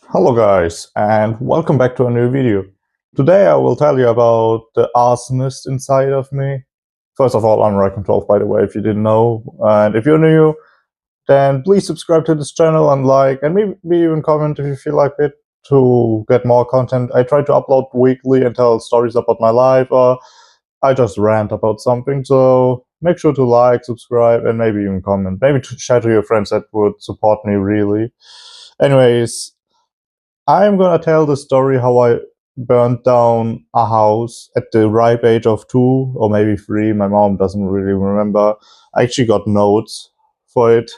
Hello guys, and welcome back to a new video. Today I will tell you about the arsonist inside of me. First of all, I'm Rakim12, by the way, if you didn't know. And if you're new, then please subscribe to this channel and like, and maybe even comment if you feel like it to get more content. I try to upload weekly and tell stories about my life, or I just rant about something. So make sure to like, subscribe, and maybe even comment. Maybe to share to your friends that would support me really. Anyways, I'm gonna tell the story how I burned down a house at the ripe age of 2 or maybe 3. My mom doesn't really remember. I actually got notes for it.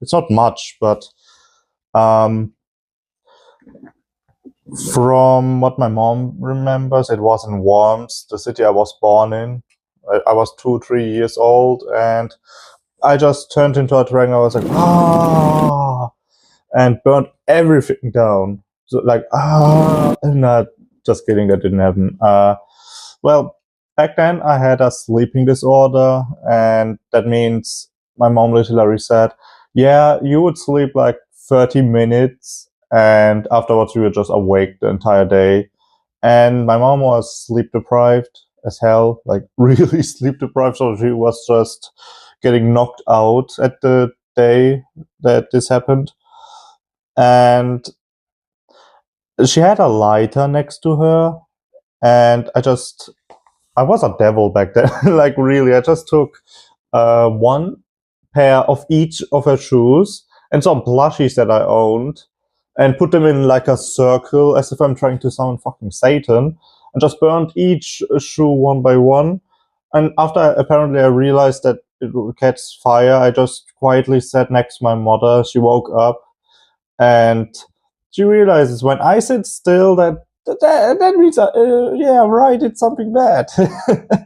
It's not much, but um, from what my mom remembers, it was in Worms, the city I was born in. I was 2-3 years old, and I just turned into a dragon. I was like, and burnt everything down. So like, not just kidding, that didn't happen. Well, back then I had a sleeping disorder, and that means my mom literally said, yeah, you would sleep like 30 minutes, and afterwards you were just awake the entire day. And my mom was sleep deprived as hell, like really sleep deprived, so she was just getting knocked out at the day that this happened. And she had a lighter next to her, and I was a devil back then. Like really, I just took one pair of each of her shoes and some plushies that I owned and put them in like a circle as if I'm trying to summon fucking Satan, and just burned each shoe one by one. And after apparently I realized that it would catch fire, I just quietly sat next to my mother. She woke up, and she realizes when I sit still that means, yeah, right, it's something bad.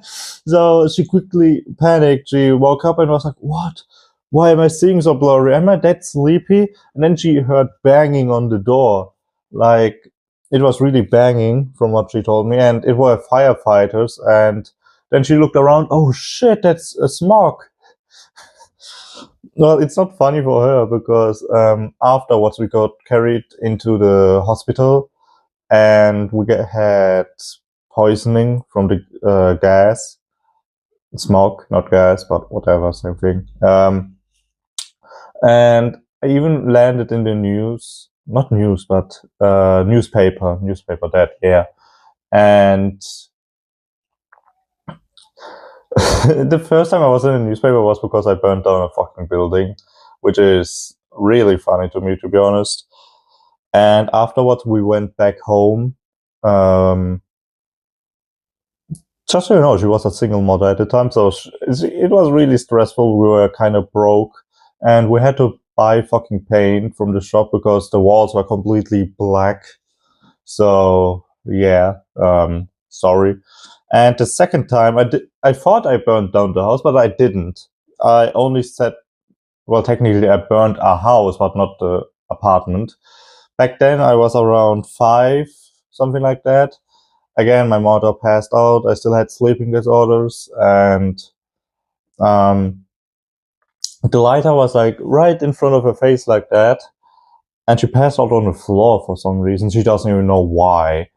So she quickly panicked. She woke up and was like, what? Why am I seeing so blurry? Am I that sleepy? And then she heard banging on the door. Like, it was really banging from what she told me, and it were firefighters. And then she looked around. Oh shit, that's a smog. Well, it's not funny for her because afterwards we got carried into the hospital, and we had poisoning from the gas, smoke, not gas, but whatever, same thing. And I even landed in the news, not news, but newspaper that year. And the first time I was in a newspaper was because I burned down a fucking building, which is really funny to me, to be honest. And afterwards, we went back home. Just so you know, she was a single mother at the time, so it was really stressful. We were kind of broke, and we had to buy fucking paint from the shop because the walls were completely black. So yeah, sorry. And the second time, I thought I burned down the house, but I didn't. I only said, well, technically I burned a house, but not the apartment. Back then I was around 5, something like that. Again, my mother passed out. I still had sleeping disorders, and the lighter was like right in front of her face like that, and she passed out on the floor for some reason. She doesn't even know why.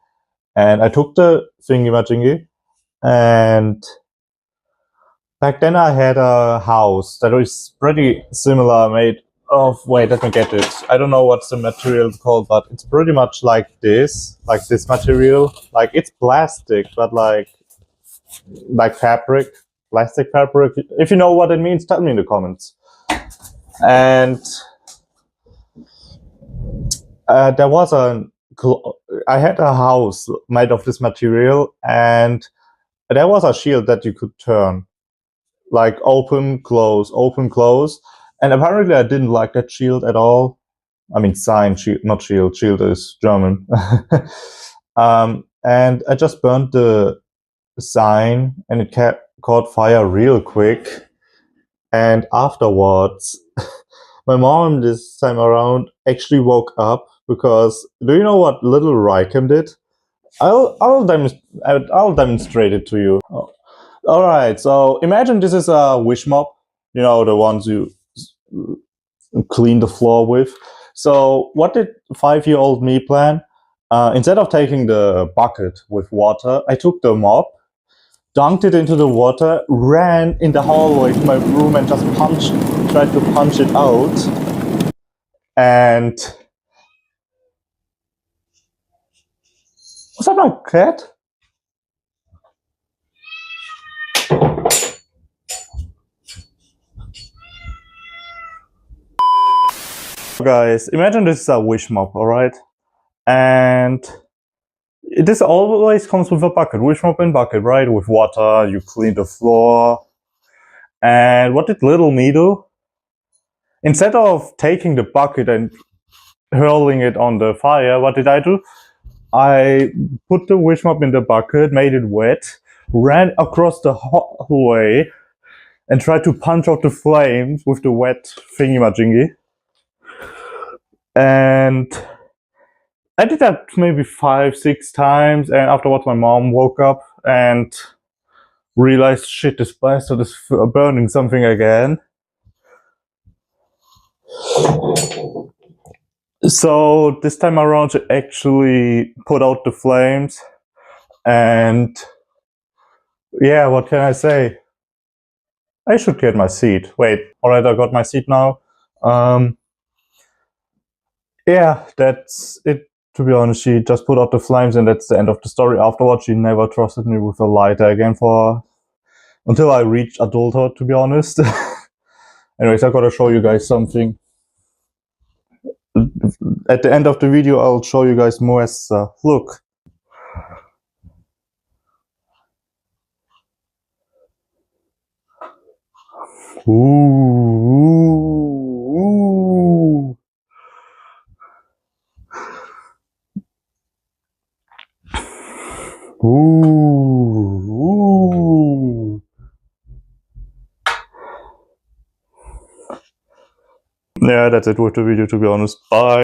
And I took the thingy-majingy, and back then I had a house that was pretty similar, made of, wait, let me get it. I don't know what's the material called, but it's pretty much like this material. Like, it's plastic, but like fabric, plastic fabric. If you know what it means, tell me in the comments. And there was I had a house made of this material, and there was a shield that you could turn, like open, close, open, close. And apparently I didn't like that shield at all. I mean, sign, shield, not shield. Shield is German. And I just burned the sign, and it caught fire real quick. And afterwards, my mom this time around actually woke up because, do you know what little Rakim did? I'll demonstrate it to you. Oh. All right, so imagine this is a wish mop, you know, the ones you clean the floor with. So what did 5-year-old me plan? Instead of taking the bucket with water, I took the mop, dunked it into the water, ran in the hallway to my room and just tried to punch it out. And was that my cat? Guys, imagine this is a wish mop, alright? And this always comes with a bucket, wish mop and bucket, right? With water, you clean the floor. And what did little me do? Instead of taking the bucket and hurling it on the fire, what did I do? I put the wish mop in the bucket, made it wet, ran across the hallway, and tried to punch out the flames with the wet thingy-majingy. And I did that maybe 5-6 times, and afterwards my mom woke up and realized, shit, this bastard is burning something again. So this time around she actually put out the flames, and yeah, what can I say? I should get my seat. Wait, alright, I got my seat now. Yeah, that's it. To be honest, she just put out the flames and that's the end of the story. Afterwards, she never trusted me with a lighter again until I reached adulthood, to be honest. Anyways, I gotta show you guys something. At the end of the video, I'll show you guys more. Look. Ooh. Ooh. Yeah, that's it with the video, to be honest. Bye.